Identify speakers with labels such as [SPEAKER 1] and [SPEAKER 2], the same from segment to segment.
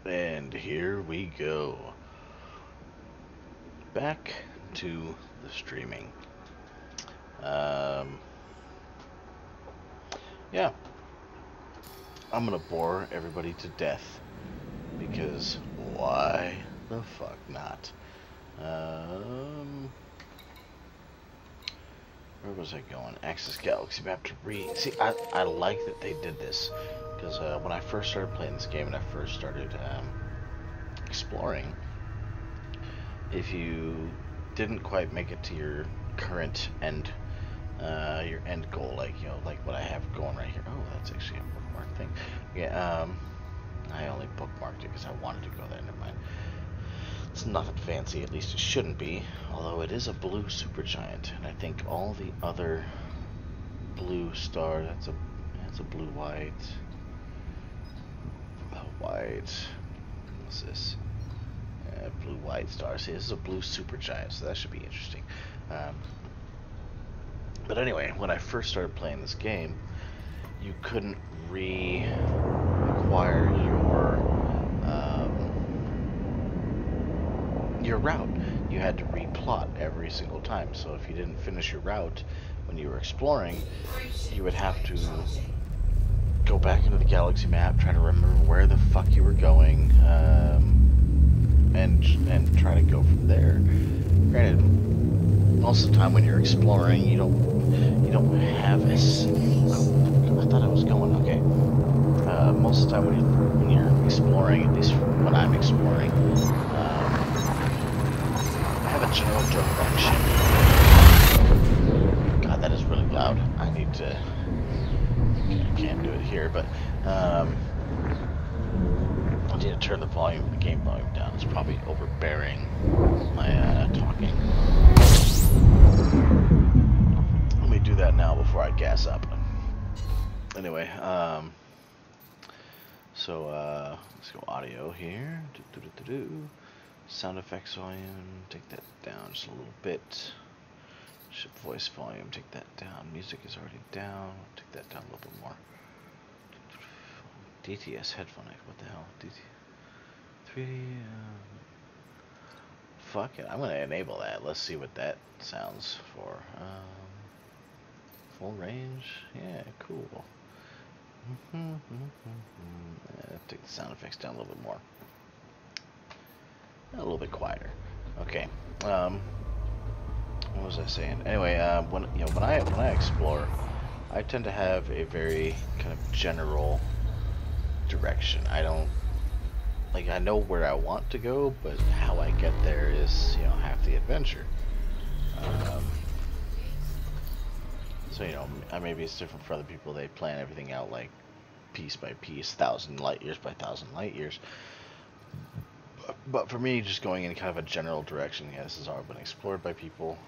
[SPEAKER 1] And here we go. Back to the streaming. Um, yeah, I'm gonna bore everybody to death because why the fuck not? Um, where was I going? Access Galaxy Map to read. See, I like that they did this because when I first started playing this game and I first started exploring, if you didn't quite make it to your current end, your end goal, like like what I have going right here. Oh, that's actually a bookmark thing. Yeah, I only bookmarked it because I wanted to go there. Never mind. It's nothing fancy, at least it shouldn't be. Although it is a blue supergiant, and I think all the other blue star. That's a blue white. White. What's this? Blue white star. See, this is a blue supergiant, so that should be interesting. But anyway, when I first started playing this game, you couldn't reacquire your route. You had to replot every single time. So if you didn't finish your route when you were exploring, you would have to go back into the galaxy map, try to remember where the fuck you were going, and try to go from there. Granted, most of the time when you're exploring, you don't have this. Oh, I thought I was going okay. Most of the time when you're exploring, at least when I'm exploring, I have a general direction. God, that is really loud. I need to. I can't do it here, but I need to turn the game volume down. It's probably overbearing my talking. Let me do that now before I gas up. Anyway, so let's go audio here. Sound effects volume, take that down just a little bit. Voice volume, take that down. Music is already down. Take that down a little bit more. DTS headphone, what the hell? 3D. Fuck it, I'm gonna enable that. Let's see what that sounds for. Full range, yeah, cool. Take the sound effects down a little bit more. A little bit quieter. Okay. What was I saying? Anyway, when I explore, I tend to have a very kind of general direction. I don't I know where I want to go, but how I get there is half the adventure. So maybe it's different for other people. They plan everything out like piece by piece, 1,000 light years by 1,000 light years. But for me, just going in kind of a general direction. Yeah, this has already been explored by people.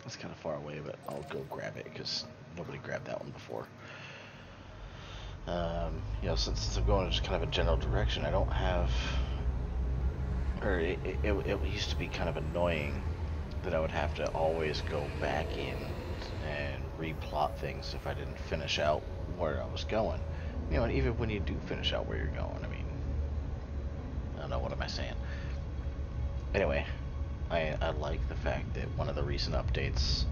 [SPEAKER 1] It's kind of far away, but I'll go grab it because nobody grabbed that one before. Since I'm going in just kind of a general direction, I don't have, or it used to be kind of annoying that I would have to always go back in and replot things if I didn't finish out where I was going. And even when you do finish out where you're going, I mean, I don't know, what am I saying? Anyway, I like the fact that one of the recent updates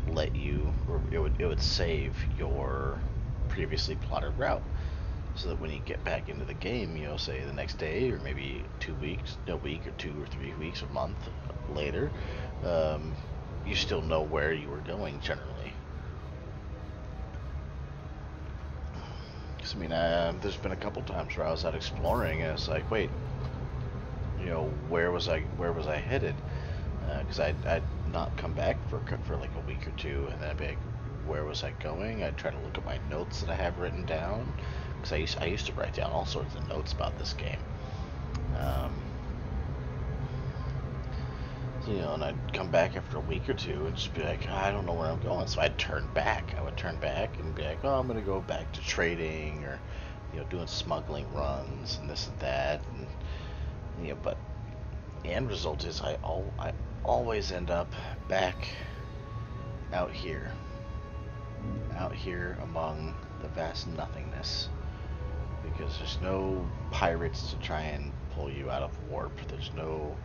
[SPEAKER 1] let you, or it would save your previously plotted route, so that when you get back into the game, say the next day, or maybe 2 weeks, a week or 2 or 3 weeks, a month later, you still know where you were going generally. I mean, there's been a couple times where I was out exploring and it's like, wait, where was I headed? Because I'd not come back for like a week or two, and then I'd be like, where was I going? I'd try to look at my notes that I have written down, because I used to write down all sorts of notes about this game. And I'd come back after a week or two and just be like, I don't know where I'm going. So I'd turn back. I would turn back and be like, oh, I'm going to go back to trading, or, doing smuggling runs and this and that. And, but the end result is I always end up back out here among the vast nothingness. because there's no pirates to try and pull you out of warp. There's no,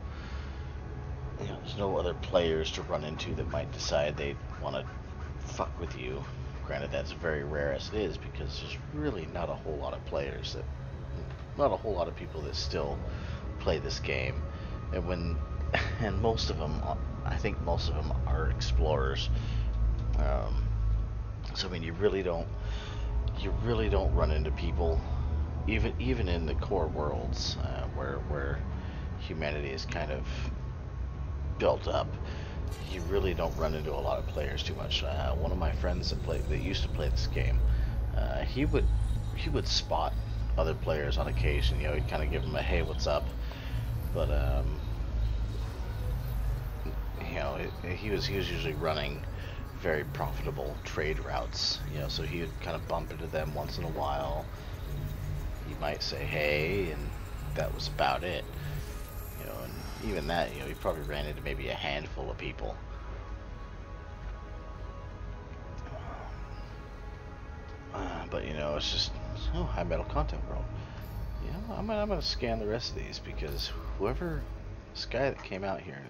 [SPEAKER 1] there's no other players to run into that might decide they want to fuck with you. Granted, that's very rare as it is, because there's really not a whole lot of players that, not a whole lot of people that still play this game, and and most of them, I think most of them are explorers. So I mean, you really don't run into people, even in the core worlds, where humanity is kind of built up. You really don't run into a lot of players too much. One of my friends that used to play this game, he would spot other players on occasion. He'd kind of give them a hey, what's up, but he was usually running very profitable trade routes. So he would kind of bump into them once in a while. He might say hey, and that was about it. And even that, he probably ran into maybe a handful of people. But it's just, high metal content world. I'm gonna scan the rest of these, because this guy that came out here,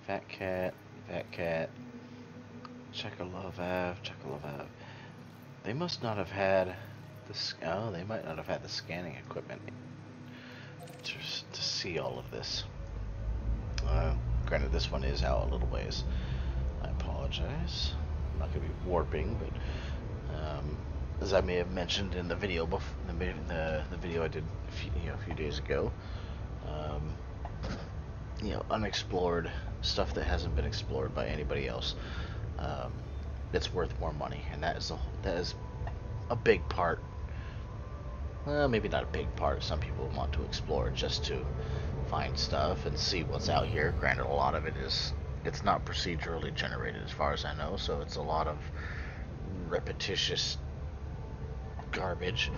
[SPEAKER 1] Fat Cat, Chekalovav, they must not have had they might not have had the scanning equipment to see all of this. Granted, this one is out a little ways. I apologize. I'm not going to be warping, but as I may have mentioned in the video the video I did a few days ago, unexplored stuff that hasn't been explored by anybody else, it's worth more money, and that is a big part. Well, maybe not a big part. Some people want to explore just to find stuff and see what's out here. Granted, a lot of it's not procedurally generated as far as I know, so it's a lot of repetitious garbage.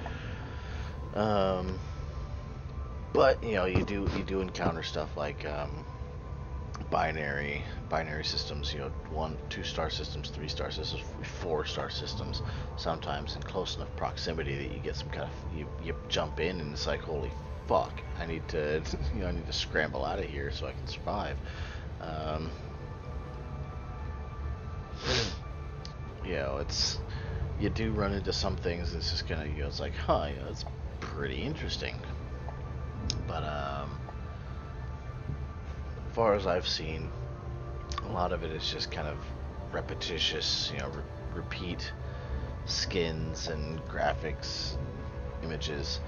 [SPEAKER 1] But you do encounter stuff like binary systems, 1, 2-star systems, 3-star systems, 4-star systems, sometimes in close enough proximity that you get some kind of, you jump in and it's like, holy fuck, I need to scramble out of here so I can survive. You do run into some things that's just gonna, it's like, it's pretty interesting. But as far as I've seen, a lot of it is just kind of repetitious, repeat skins and graphics, images.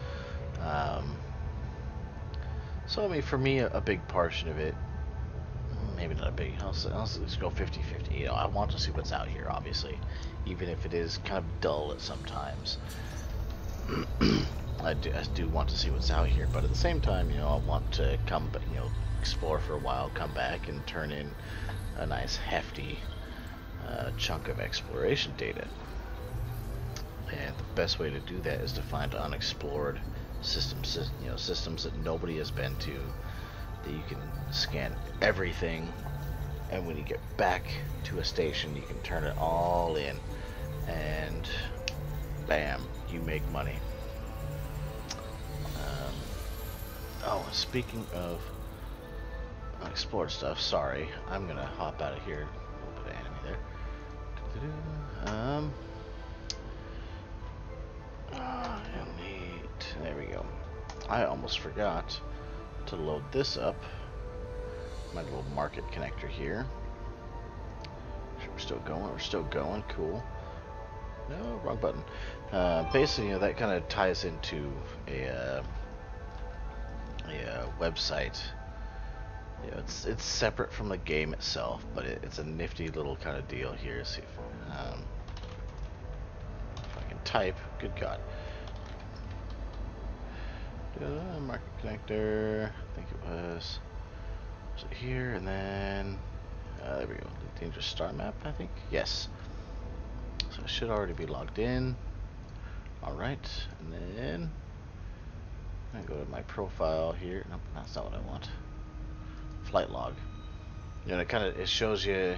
[SPEAKER 1] So I mean, for me, a big portion of it, maybe not a big, I'll just go 50-50. I want to see what's out here, obviously, even if it is kind of dull at some times. I do want to see what's out here, but at the same time, I want to come, explore for a while, come back, and turn in a nice hefty chunk of exploration data. And the best way to do that is to find unexplored systems, systems that nobody has been to, that you can scan everything, and when you get back to a station, you can turn it all in, and bam, you make money. Speaking of unexplored stuff, sorry, I'm gonna hop out of here. A little bit of enemy there. There we go. I almost forgot to load this up. My little market connector here. We're still going. We're still going. Cool. No, wrong button. Basically, that kind of ties into a website. It's separate from the game itself, but it's a nifty little kind of deal here. See if I can type. Good God. Market connector. I think it was here, and then there we go. The dangerous star map, I think. Yes. So I should already be logged in. All right, and then I go to my profile here. Nope, that's not what I want. Flight log. It shows you,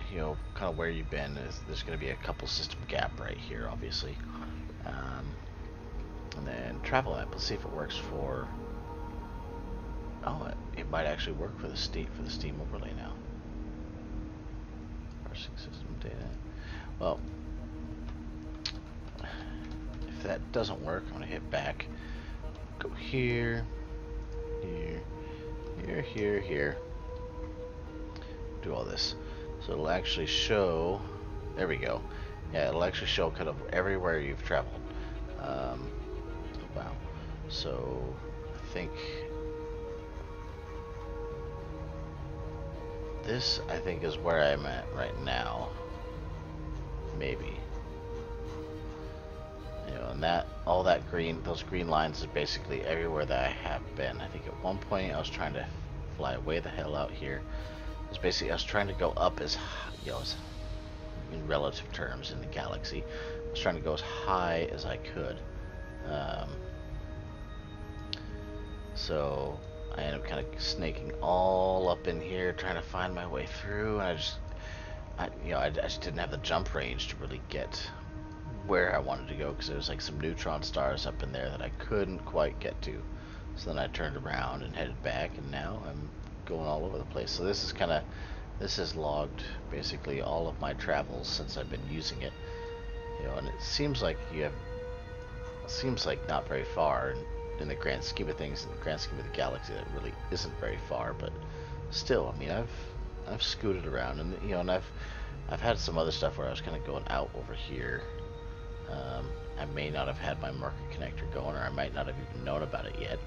[SPEAKER 1] kind of where you've been. There's going to be a couple system gap right here, obviously. And then travel map. Let's see if it works for. Oh, it might actually work for the Steam overlay now. Parsing system data. Well, if that doesn't work, I'm gonna hit back. Go here, here, here, here, here. Do all this. So it'll actually show. There we go. Yeah, it'll actually show kind of everywhere you've traveled. Wow. So I think this, I think, is where I'm at right now. Maybe. You know, and that, all that green, those green lines is basically everywhere that I have been. I think at one point I was trying to fly way the hell out here. It's basically, I was trying to go up as high, you know, in relative terms in the galaxy. I was trying to go as high as I could. So I ended up kind of snaking all up in here, trying to find my way through, and I just didn't have the jump range to really get where I wanted to go, because there was like some neutron stars up in there that I couldn't quite get to. So then I turned around and headed back, and now I'm going all over the place. So this has logged basically all of my travels since I've been using it. You know, and it seems like not very far in the grand scheme of things, in the grand scheme of the galaxy. That really isn't very far, but still, I mean, I've scooted around, and you know, and I've had some other stuff where I was kind of going out over here. I may not have had my market connector going, or I might not have even known about it yet.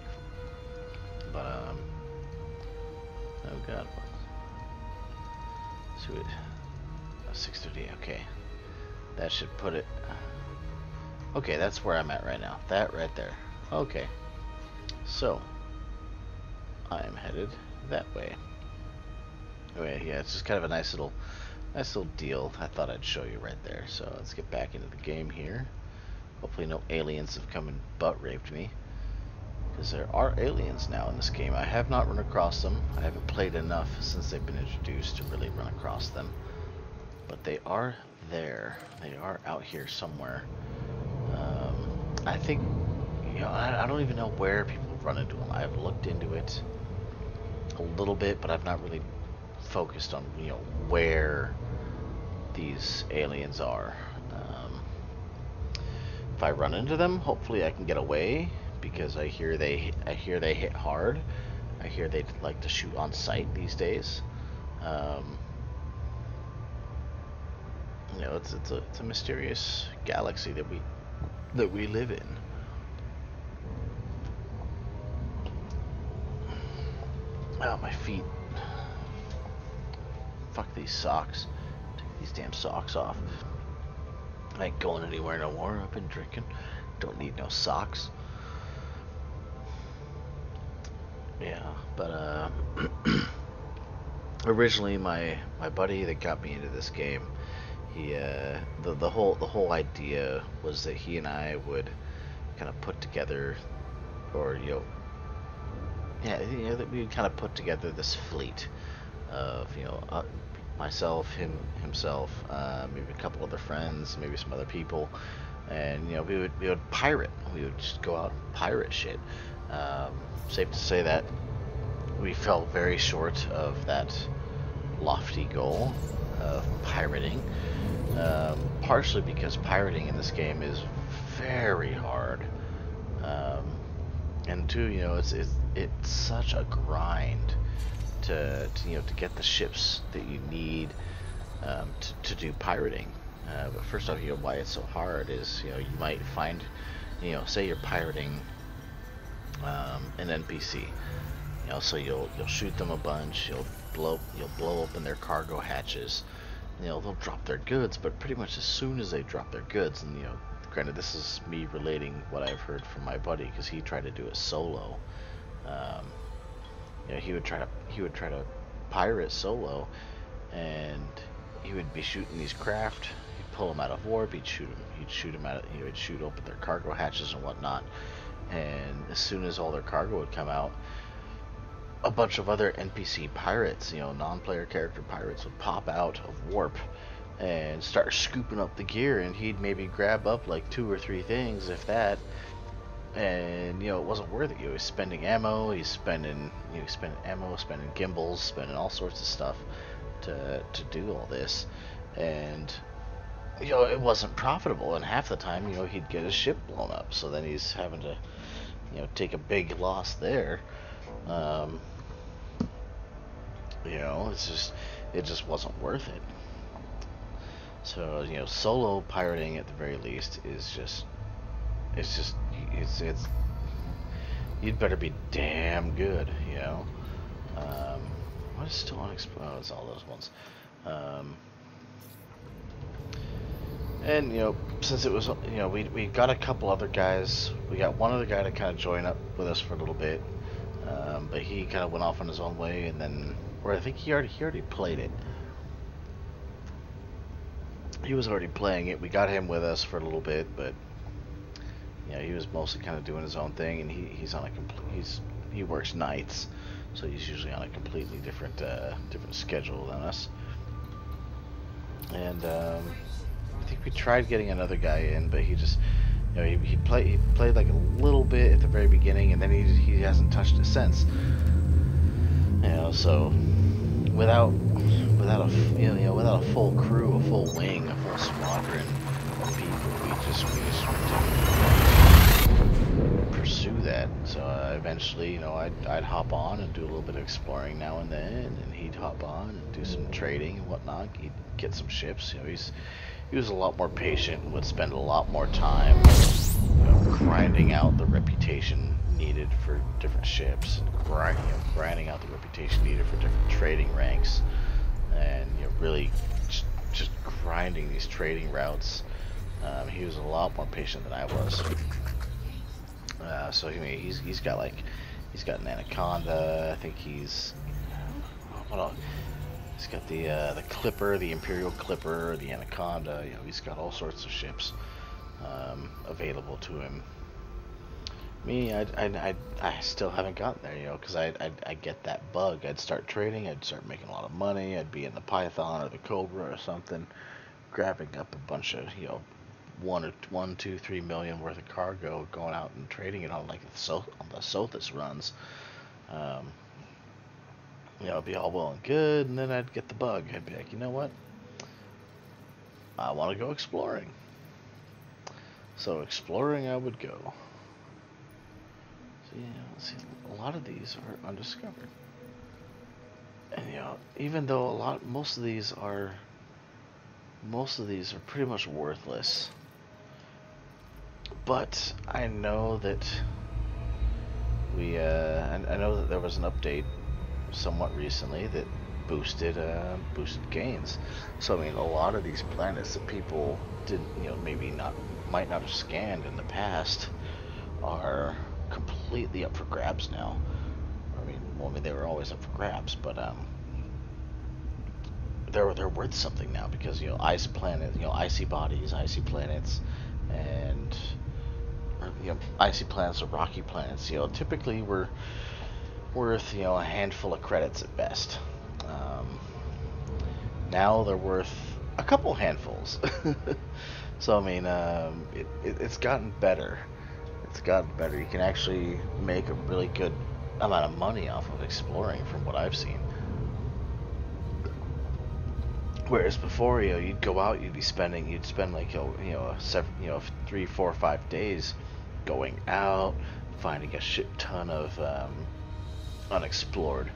[SPEAKER 1] But oh god, so it 6:30. Okay, that should put it. Okay, that's where I'm at right now. That right there. Okay, so I'm headed that way. Anyway, yeah, it's just kind of a nice little deal I thought I'd show you right there. So let's get back into the game here. Hopefully no aliens have come and butt raped me, because there are aliens now in this game. I have not run across them. I haven't played enough since they've been introduced to really run across them, but they are there. They are out here somewhere. I think, you know, I don't even know where people run into them. I've looked into it a little bit, but I've not really focused on, you know, where these aliens are. If I run into them, hopefully I can get away, because I hear they hit hard. I hear they like to shoot on sight these days. You know, it's a mysterious galaxy that we live in. Oh, my feet. Fuck these socks. Take these damn socks off. I ain't going anywhere no more. I've been drinking. Don't need no socks. Yeah, but originally my buddy that got me into this game, he the whole idea was that he and I would kind of put together, or that we would kind of put together this fleet of, myself, himself, maybe a couple other friends, maybe some other people, and we would pirate. We would just go out and pirate shit. Safe to say that we fell very short of that lofty goal of pirating. Partially because pirating in this game is very hard, and two, it's such a grind to get the ships that you need to do pirating. But first off, why it's so hard is you might find, say you're pirating an NPC, so you'll shoot them a bunch, you'll blow open their cargo hatches, they'll drop their goods, but pretty much as soon as they drop their goods, and granted this is me relating what I've heard from my buddy, because he tried to do it solo. He would try to pirate solo, and he would be shooting these craft. He'd pull them out of warp. He'd shoot open their cargo hatches and whatnot. And as soon as all their cargo would come out, a bunch of other NPC pirates, non-player character pirates, would pop out of warp and start scooping up the gear, and he'd maybe grab up like 2 or 3 things, if that, and it wasn't worth it. He was spending ammo, he's spending spending ammo, spending gimbals, spending all sorts of stuff to do all this, and it wasn't profitable. And half the time, he'd get his ship blown up, so then he's having to take a big loss there. It just wasn't worth it. So solo pirating at the very least is it's you'd better be damn good. What is still unexplored? Oh, it's all those ones. And since it was we got a couple other guys. We got one other guy to kind of join up with us for a little bit, but he kind of went off on his own way, and then, or I think he already played it. He was already playing it. We got him with us for a little bit, but he was mostly kind of doing his own thing, and he's on a he works nights, so he's usually on a completely different schedule than us. And I think we tried getting another guy in, but he just he played like a little bit at the very beginning, and then he hasn't touched it since. So without a full crew, a full wing, a full squadron of people, we just didn't pursue that. So eventually, I'd hop on and do a little bit of exploring now and then, and he'd hop on and do some trading and whatnot. He'd get some ships. He was a lot more patient and would spend a lot more time grinding out the reputation needed for different ships, and grinding out the reputation needed for different trading ranks, and really just grinding these trading routes. He was a lot more patient than I was. So he's got an Anaconda. I think he's he's got the Clipper, the Imperial Clipper, the Anaconda. He's got all sorts of ships available to him. Me, I still haven't gotten there, because I'd get that bug. I'd start trading, I'd start making a lot of money, I'd be in the Python or the Cobra or something, grabbing up a bunch of, 1, 2, 3 million worth of cargo, going out and trading it on on the Sothis runs. It'd be all well and good, and then I'd get the bug. I'd be like, you know what? I want to go exploring. So exploring I would go. See, a lot of these are undiscovered, and even though most of these are pretty much worthless, but I know that I know that there was an update somewhat recently that boosted gains. So a lot of these planets that people did might not have scanned in the past are completely up for grabs now. They were always up for grabs, but they're worth something now, because ice planet, icy bodies, icy planets, and icy planets or rocky planets, typically were worth a handful of credits at best. Now they're worth a couple handfuls. So it's gotten better. It's gotten better. You can actually make a really good amount of money off of exploring, from what I've seen. Whereas before, you'd go out, you'd spend like 3, 4, 5 days going out, finding a shit ton of unexplored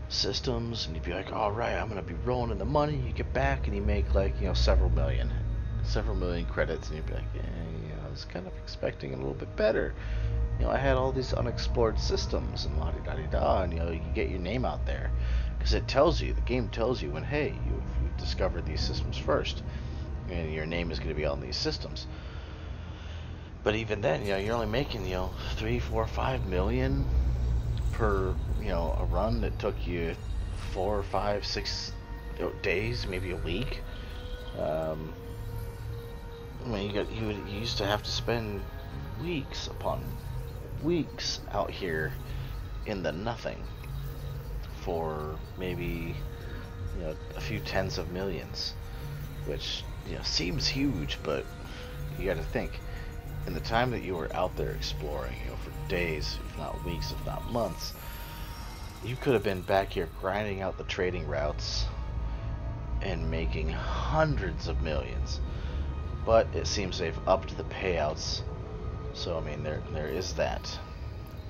[SPEAKER 1] systems, and you'd be like, all right, I'm gonna be rolling in the money. You get back and you make like several million credits, and you'd be like, I was kind of expecting a little bit better. I had all these unexplored systems and la-di-da-di-da, and you get your name out there, because the game tells you when, hey, you've discovered these systems first, and your name is going to be on these systems. But even then, you're only making 3, 4, 5 million per a run that took you 4, 5, 6 days, maybe a week. You used to have to spend weeks upon weeks out here in the nothing for maybe a few tens of millions, which seems huge, but you got to think in the time that you were out there exploring, you know, for days, if not weeks, if not months, you could have been back here grinding out the trading routes and making hundreds of millions. But it seems they've upped the payouts. So I mean, there is that.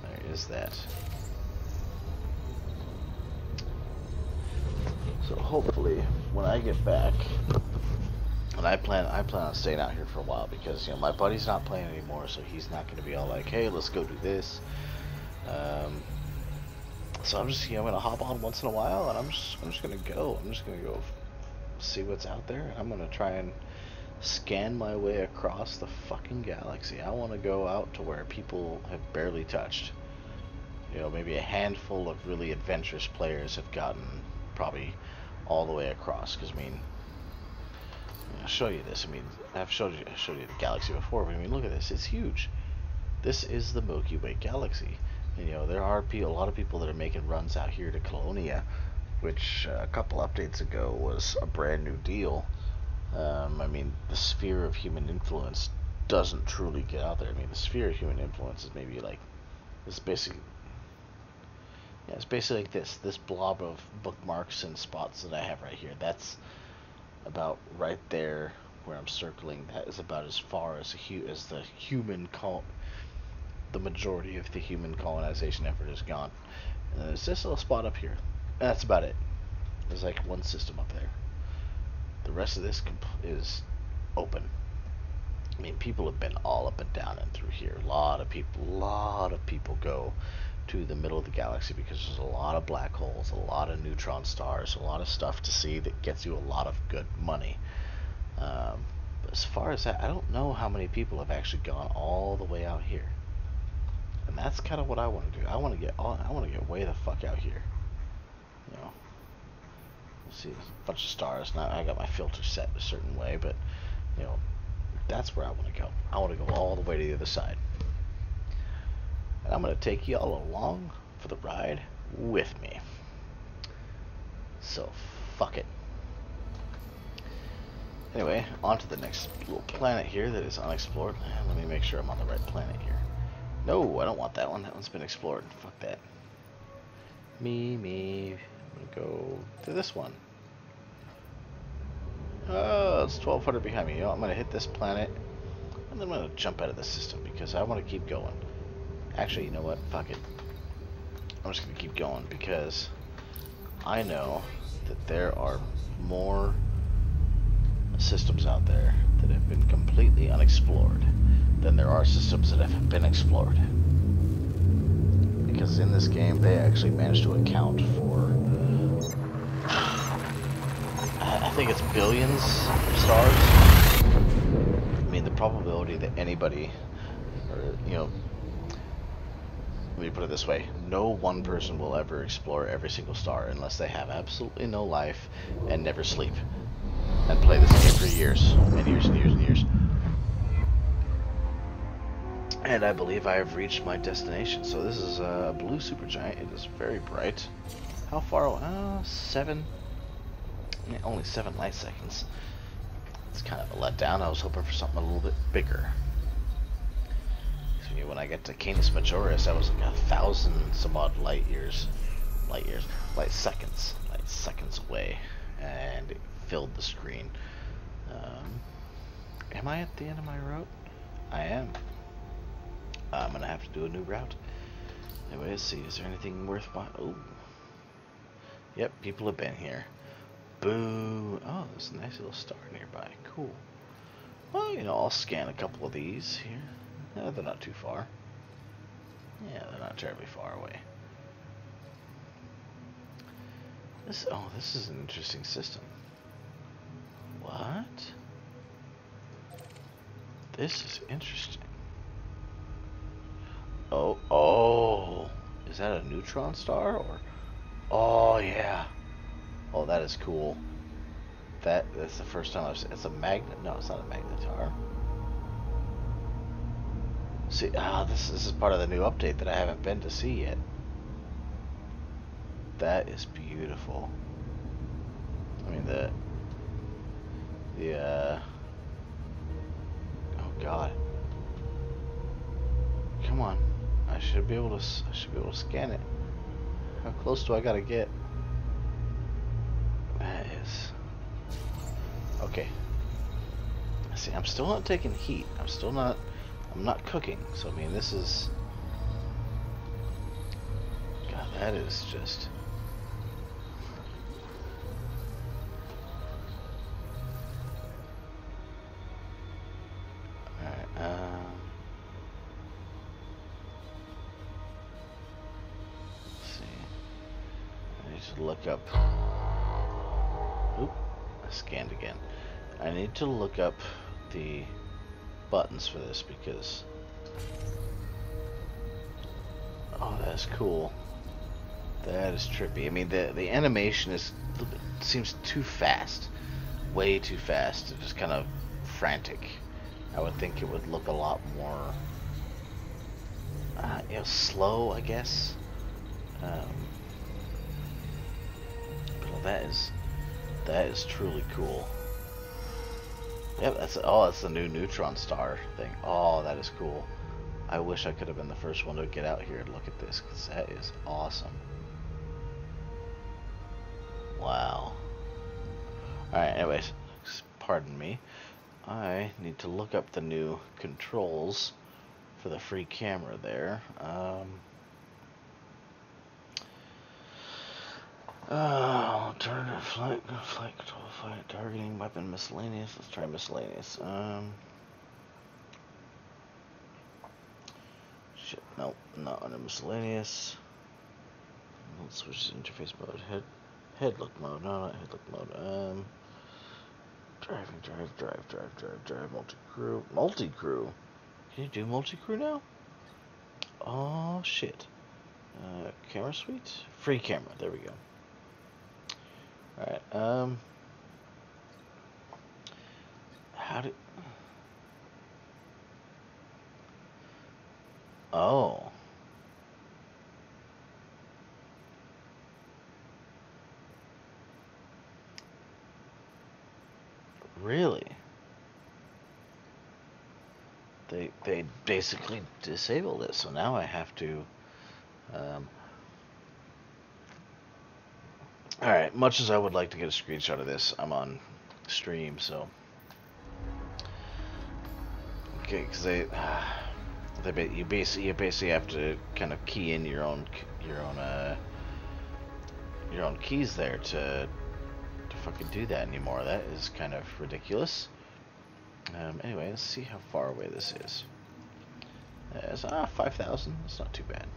[SPEAKER 1] There is that. So hopefully, when I get back, and I plan on staying out here for a while because, you know, my buddy's not playing anymore, so he's not going to be all like, hey, let's go do this. So I'm just, you know, gonna hop on once in a while, and I'm just gonna go. I'm just gonna go see what's out there, and I'm gonna try and scan my way across the fucking galaxy. I want to go out to where people have barely touched. You know, maybe a handful of really adventurous players have gotten probably all the way across. Because I mean, I'll show you this. I mean, I've showed you the galaxy before, but I mean, look at this. It's huge. This is the Milky Way galaxy. And, you know, there are a lot of people that are making runs out here to Colonia, which a couple updates ago was a brand new deal. I mean, the sphere of human influence doesn't truly get out there. I mean, the sphere of human influence is maybe like, it's basically like this blob of bookmarks and spots that I have right here. That's about right there where I'm circling. That is about as far as the majority of the human colonization effort is gone. And there's this little spot up here. And that's about it. There's like one system up there. The rest of this is open. I mean, people have been all up and down and through here. A lot of people go to the middle of the galaxy because there's a lot of black holes, a lot of neutron stars, a lot of stuff to see that gets you a lot of good money. But as far as that, I don't know how many people have actually gone all the way out here. And that's kind of what I want to do. I want to get way the fuck out here. You know. See, there's a bunch of stars. Now I got my filter set a certain way, but you know, that's where I want to go. I want to go all the way to the other side, and I'm going to take y'all along for the ride with me. So fuck it. Anyway, on to the next little planet here that is unexplored. Let me make sure I'm on the right planet here. No, I don't want that one. That one's been explored. Fuck that. Me. I'm gonna go to this one. Oh, it's 1200 behind me. You know, I'm gonna hit this planet, and then I'm gonna jump out of the system because I want to keep going. Actually, you know what? Fuck it. I'm just gonna keep going because I know that there are more systems out there that have been completely unexplored than there are systems that have been explored. Because in this game, they actually managed to account for, I think it's billions of stars. I mean, the probability that anybody, or, you know, let me put it this way, no one person will ever explore every single star unless they have absolutely no life and never sleep and play this game for years and years and years and years. And I believe I have reached my destination. So this is a blue supergiant. It is very bright. How far away? Only 7 light seconds. It's kind of a letdown. I was hoping for something a little bit bigger. So when I get to Canis Majoris, I was like 1,000 some odd light seconds away, and it filled the screen. Am I at the end of my route? I am. I'm gonna have to do a new route. Anyway, let's see. Is there anything worthwhile? Oh, yep. People have been here. Boo. Oh, there's a nice little star nearby. Cool. Well, you know, I'll scan a couple of these here. No, they're not too far. Yeah, they're not terribly far away. This is an interesting system. What? This is interesting. Oh, is that a neutron star or? Oh yeah. Oh, that is cool. That's the first time I've seen. It's a magnet. No, it's not a magnetar. See, this is part of the new update that I haven't been to see yet. That is beautiful. I mean oh god. come on. I should be able to scan it. How close do I gotta get? That is... Okay. See, I'm still not taking heat. I'm not cooking. So, I mean, this is... God, that is just... Alright, let's see. I need to look up... Oop, I scanned again. I need to look up the buttons for this because... Oh, that's cool. That is trippy. I mean, the animation is seems too fast. Way too fast. It's just kind of frantic. I would think it would look a lot more... you know, slow, I guess. But that is truly cool. Yep, that's the new neutron star thing. Oh, that is cool. I wish I could have been the first one to get out here and look at this, because that is awesome. Wow. Alright, anyways, pardon me. I need to look up the new controls for the free camera there. Alternative flight control, flight targeting, weapon, miscellaneous. Let's try miscellaneous. Shit, nope, not under miscellaneous. Let's switch to interface mode. Head look mode. No, not head look mode. Drive, multi-crew. Can you do multi-crew now? Oh, shit. Camera suite? Free camera, there we go. Alright, how do... Oh. Really? They basically disabled it, so now I have to... Alright, much as I would like to get a screenshot of this, I'm on stream, so... Okay, because you basically have to kind of key in your own keys there to fucking do that anymore. That is kind of ridiculous. Anyway, let's see how far away this is. It's 5,000. It's not too bad.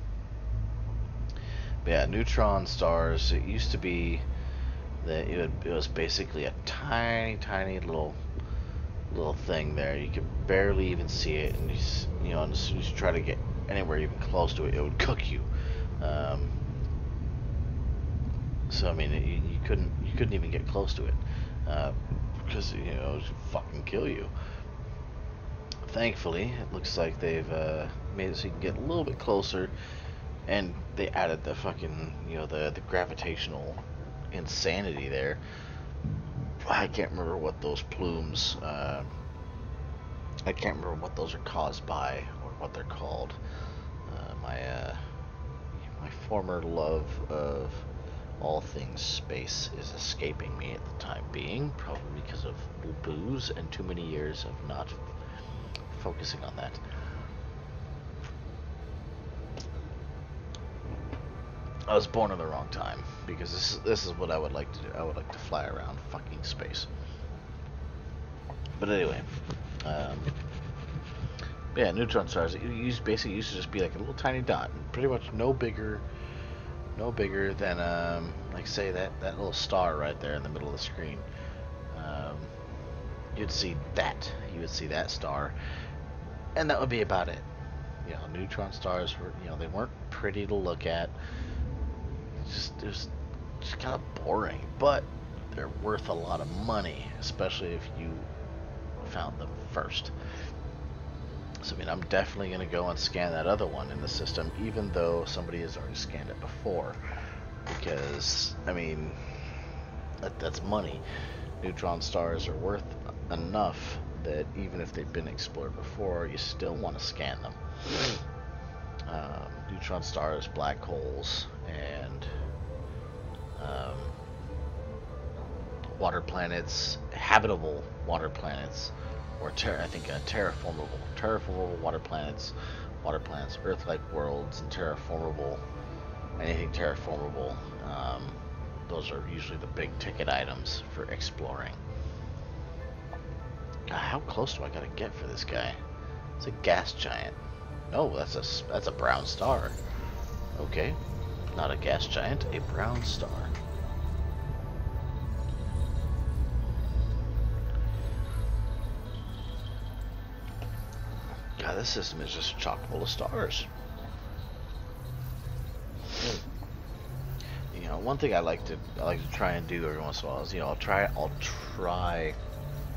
[SPEAKER 1] But yeah, neutron stars. It used to be that it was basically a tiny little thing there. You could barely even see it, and you know, as soon as you try to get anywhere even close to it, it would cook you. So I mean, you couldn't even get close to it because you know, it would fucking kill you. Thankfully, it looks like they've made it so you can get a little bit closer. And they added the fucking, you know, the gravitational insanity there. I can't remember what those plumes, I can't remember what those are caused by, or what they're called. My former love of all things space is escaping me at the time being, probably because of booze and too many years of not focusing on that. I was born in the wrong time, because this is what I would like to do. I would like to fly around fucking space. But anyway, yeah, neutron stars. It basically used to just be like a little tiny dot, pretty much no bigger than like say that little star right there in the middle of the screen. You'd see that. You would see that star, and that would be about it. You know, neutron stars were, you know, they weren't pretty to look at. It was just kind of boring, but they're worth a lot of money, especially if you found them first. So I mean, I'm definitely going to go and scan that other one in the system, even though somebody has already scanned it before, because I mean, that's money. Neutron stars are worth enough that even if they've been explored before, you still want to scan them. neutron stars, black holes, and water planets, habitable water planets, or I think terraformable water planets, Earth-like worlds, and anything terraformable. Those are usually the big ticket items for exploring. God, how close do I gotta get for this guy? It's a gas giant. No, that's a brown star. Okay, not a gas giant, a brown star. God, this system is just chock full of stars. You know, one thing I like to try and do every once in a while is, you know, I'll try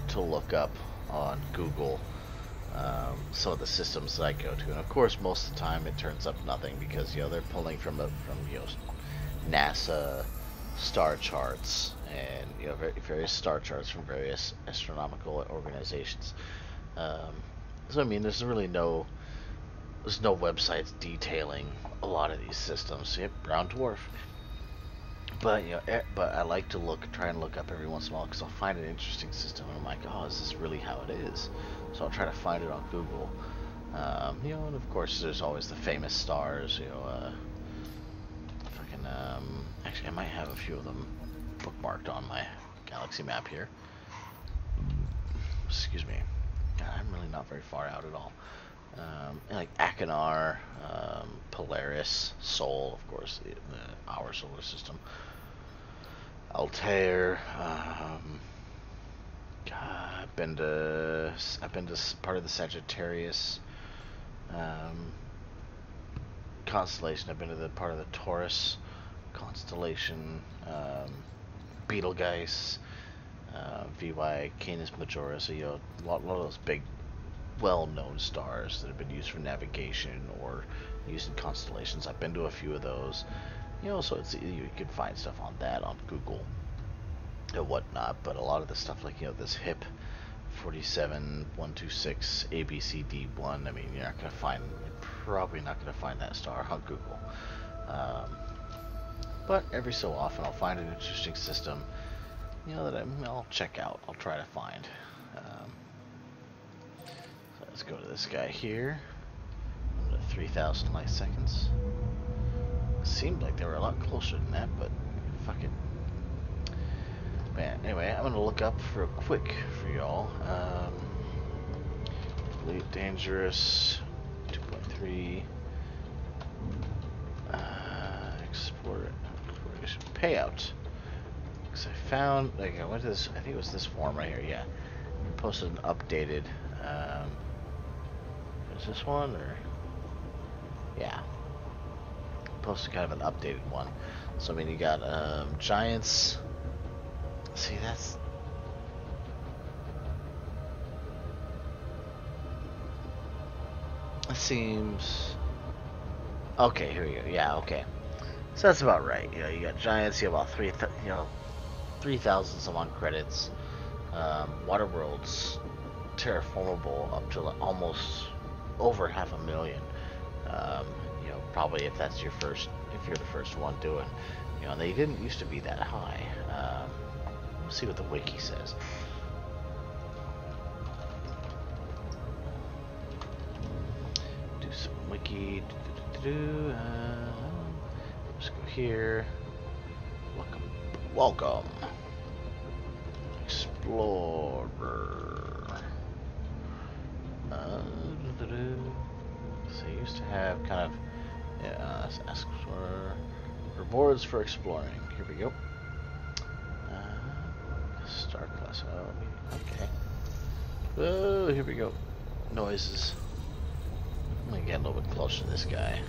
[SPEAKER 1] to look up on Google some of the systems that I go to, and of course most of the time it turns up nothing, because, you know, they're pulling from you know, NASA star charts, and, you know, various star charts from various astronomical organizations. So I mean, there's no websites detailing a lot of these systems. Yep, brown dwarf. But, you know, but I like to try and look up every once in a while, because I'll find an interesting system and I'm like, oh, is this really how it is? So I'll try to find it on Google. You know, and of course there's always the famous stars. You know, actually I might have a few of them bookmarked on my galaxy map here. Excuse me. God, I'm really not very far out at all. Like Achenar, Polaris, Sol, of course, our solar system. Altair. I've been to part of the Sagittarius constellation. I've been to the part of the Taurus constellation. Betelgeuse, VY Canis Majora. So, you know, a lot of those big, well-known stars that have been used for navigation or used in constellations. I've been to a few of those. You know, so you can find stuff on Google and whatnot. But a lot of the stuff, like, you know, this HIP 47126 ABCD1. I mean, you're probably not gonna find that star on Google. But every so often, I'll find an interesting system, you know, that I'll check out. I'll try to find. So let's go to this guy here. 3,000 light seconds. Seemed like they were a lot closer than that, but fuck it. Man, anyway, I'm gonna look up real quick for y'all. Elite Dangerous 2.3. Exploration payout. Because I found, like, I went to this, I think it was this form right here, yeah. I posted an updated, is this one, or, yeah. Posted kind of an updated one. So, I mean, you got, giants. See, that seems, okay, here we go, yeah, okay. So that's about right. You know, you got giants. You have about 3,000 some odd credits. Water worlds, terraformable up to almost over 500,000. You know, probably if you're the first one doing. You know, they didn't used to be that high. Let's see what the wiki says. Do some wiki. Let's go here. Welcome. Explorer. So you used to have kind of, yeah, ask for rewards for exploring. Here we go. Star class. Oh, okay. Oh, here we go. Noises. I'm gonna get a little bit closer to this guy.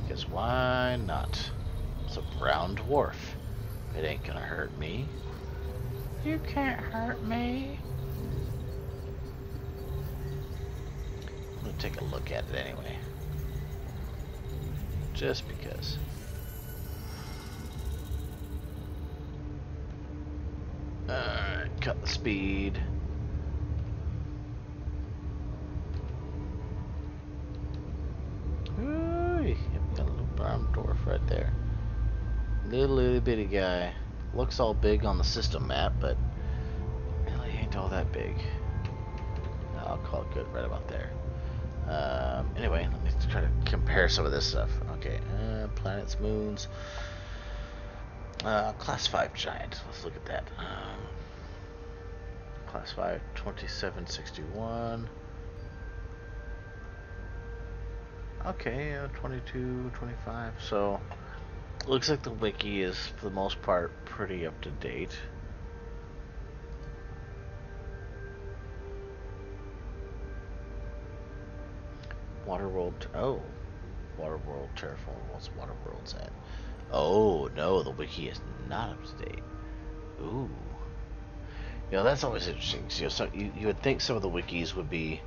[SPEAKER 1] Because why not? It's a brown dwarf. It ain't gonna hurt me. You can't hurt me. I'm gonna take a look at it anyway. Just because. Alright, cut the speed. Ooh. Little bitty guy. Looks all big on the system map, but really ain't all that big. I'll call it good right about there. Anyway, let me try to compare some of this stuff. Okay, planets, moons. Class 5 giant. Let's look at that. Class 5, 2761. Okay, 22, 25. So, looks like the wiki is, for the most part, pretty up to date. Waterworld. Oh, Waterworld Terraform. What's Waterworld's at? Oh no, the wiki is not up to date. Ooh. You know, that's always interesting. You know, so you would think some of the wikis would be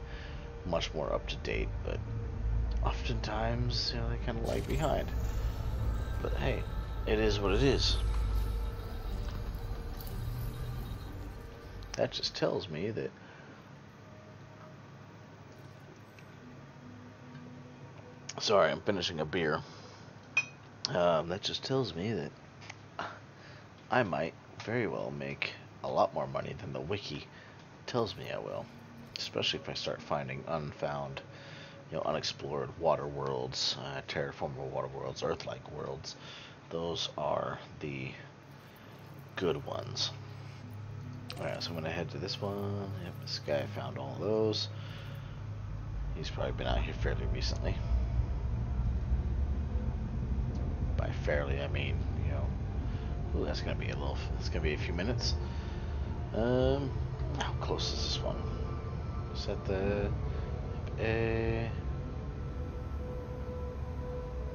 [SPEAKER 1] much more up to date, but oftentimes, you know, they kind of lag behind. But hey, it is what it is. That just tells me that sorry, I'm finishing a beer. That just tells me that I might very well make a lot more money than the wiki tells me I will. Especially if I start finding unfound, you know, unexplored water worlds, terraformable water worlds, Earth-like worlds. Those are the good ones. Alright, so I'm going to head to this one. Yep, this guy found all those. He's probably been out here fairly recently. By fairly, I mean, you know, ooh, that's going to be a little, it's going to be a few minutes. How close is this one? Is that the A?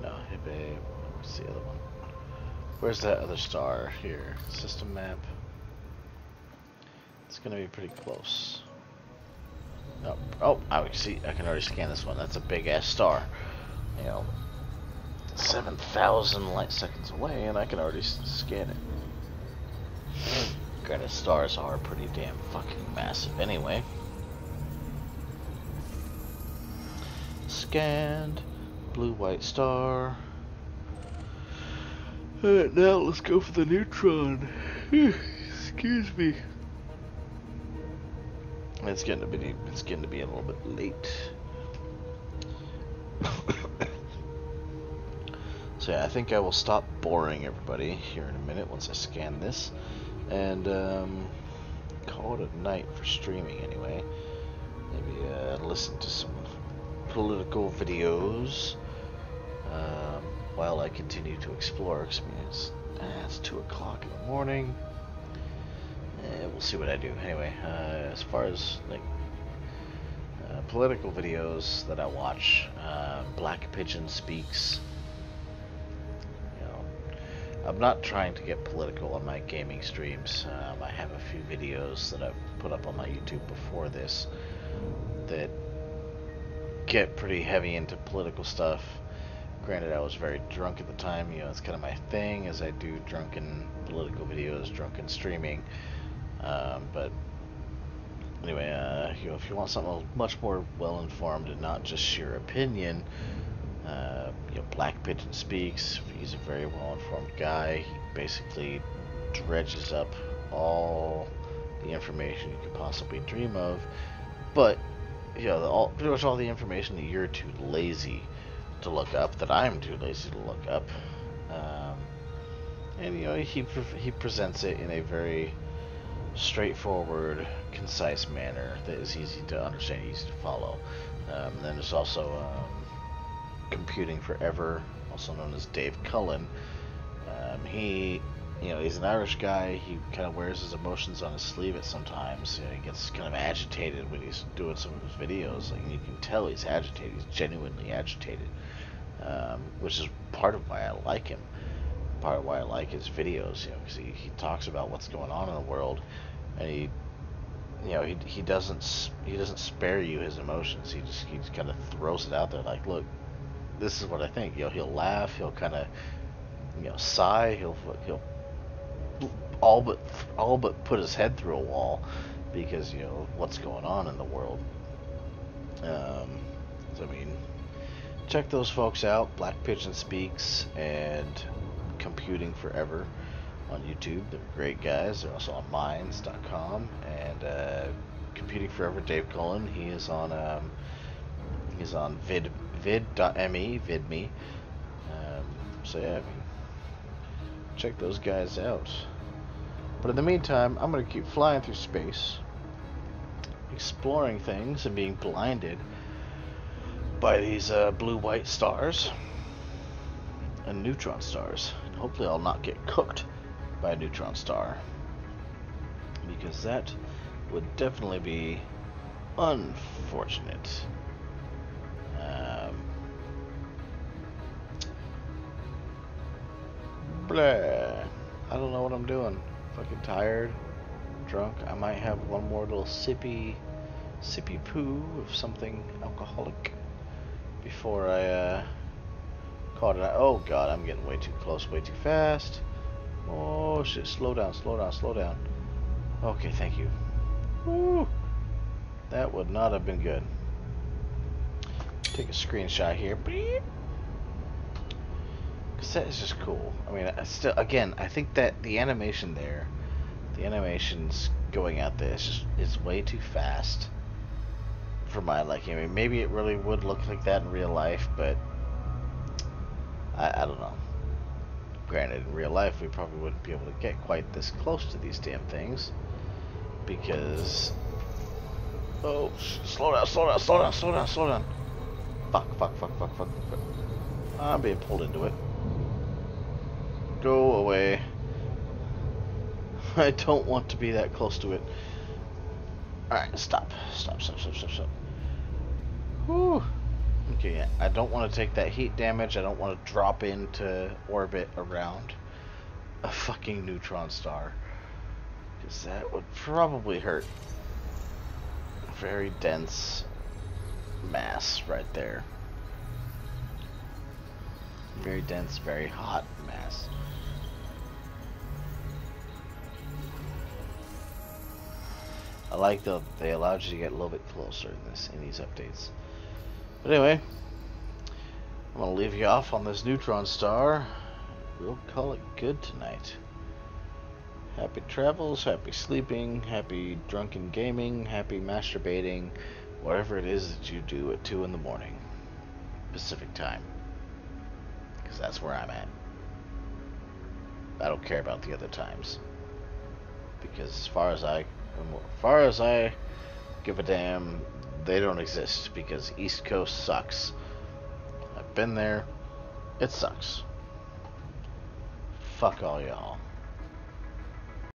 [SPEAKER 1] No, hip A. What's the other one? Where's that other star here? System map. It's gonna be pretty close. Oh, oh! I see. I can already scan this one. That's a big ass star. You know, 7,000 light seconds away, and I can already scan it. Granted, stars are pretty damn fucking massive anyway. Scanned. Blue, white star. Alright, now let's go for the neutron. Excuse me. It's getting to be a little bit late. So yeah, I think I will stop boring everybody here in a minute once I scan this, and call it a night for streaming anyway. Maybe listen to some political videos while I continue to explore. Cause, I mean, it's 2 o'clock in the morning. We'll see what I do. Anyway, as far as like political videos that I watch, Black Pigeon Speaks. You know, I'm not trying to get political on my gaming streams. I have a few videos that I've put up on my YouTube before this that get pretty heavy into political stuff. Granted, I was very drunk at the time. You know, it's kind of my thing, as I do drunken political videos, drunken streaming. But anyway, you know, if you want something much more well-informed and not just sheer opinion, you know, Black Pigeon Speaks. He's a very well-informed guy. He basically dredges up all the information you could possibly dream of, but you know, pretty much all the information that you're too lazy to look up, that I'm too lazy to look up, and you know, he presents it in a very straightforward, concise manner that is easy to understand, easy to follow. And then there's also Computing Forever, also known as Dave Cullen. He, you know, he's an Irish guy. He kind of wears his emotions on his sleeve at sometimes. You know, he gets kind of agitated when he's doing some of his videos. Like, you can tell he's agitated. He's genuinely agitated, which is part of why I like him. Part of why I like his videos, you know, because he talks about what's going on in the world, and he doesn't spare you his emotions. He just kind of throws it out there, like, look, this is what I think. You know, he'll laugh, he'll kind of, you know, sigh, he'll all but put his head through a wall because, you know, what's going on in the world. So I mean, check those folks out, Black Pigeon Speaks, and Computing Forever on YouTube. They're great guys. They're also on Minds.com and Computing Forever. Dave Cullen. He's on vid.me, VidMe. So yeah, I mean, check those guys out. But in the meantime, I'm gonna keep flying through space, exploring things, and being blinded by these blue-white stars and neutron stars. And hopefully I'll not get cooked by a neutron star, because that would definitely be unfortunate. Blah. I don't know what I'm doing. Fucking tired, drunk. I might have one more little sippy poo of something alcoholic before I call it out. Oh god, I'm getting way too close, way too fast. Oh shit, slow down, slow down, slow down. Okay, thank you. Woo. That would not have been good. Take a screenshot here. Because that is just cool. I mean, I think that the animation there, the animations going out there is way too fast for my liking. I mean, maybe it really would look like that in real life, but I don't know. Granted, in real life, we probably wouldn't be able to get quite this close to these damn things, because... Oh, slow down, slow down, slow down, slow down, slow down. Fuck. I'm being pulled into it. Go away. I don't want to be that close to it. Alright, stop. Whew. Okay, yeah. I don't want to take that heat damage. I don't want to drop into orbit around a fucking neutron star, because that would probably hurt. Very dense mass right there. Very dense, very hot mass. I like that they allowed you to get a little bit closer in these updates. But anyway, I'm gonna leave you off on this neutron star. We'll call it good tonight. Happy travels, happy sleeping, happy drunken gaming, happy masturbating, whatever it is that you do at 2 in the morning Pacific time, because that's where I'm at. I don't care about the other times, because as far as I give a damn, they don't exist, because East Coast sucks. I've been there. It sucks. Fuck all y'all.